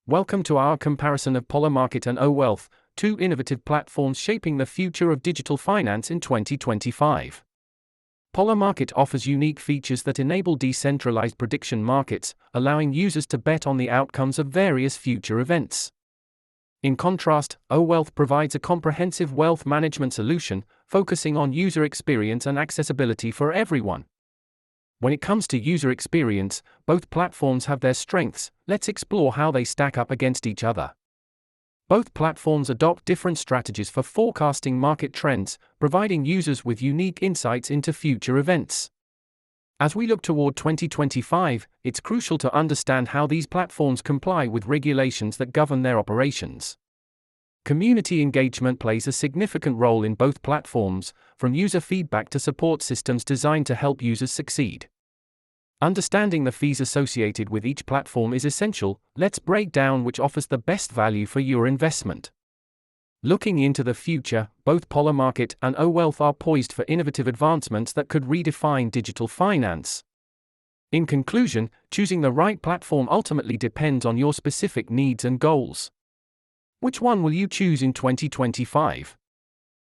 Welcome to our comparison of Polymarket and OWealth, two innovative platforms shaping the future of digital finance in 2025. Polymarket offers unique features that enable decentralized prediction markets, allowing users to bet on the outcomes of various future events. In contrast, OWealth provides a comprehensive wealth management solution, focusing on user experience and accessibility for everyone. When it comes to user experience, both platforms have their strengths. Let's explore how they stack up against each other. Both platforms adopt different strategies for forecasting market trends, providing users with unique insights into future events. As we look toward 2025, it's crucial to understand how these platforms comply with regulations that govern their operations. Community engagement plays a significant role in both platforms, from user feedback to support systems designed to help users succeed. Understanding the fees associated with each platform is essential. Let's break down which offers the best value for your investment. Looking into the future, both Polymarket and OWealth are poised for innovative advancements that could redefine digital finance. In conclusion, choosing the right platform ultimately depends on your specific needs and goals. Which one will you choose in 2025?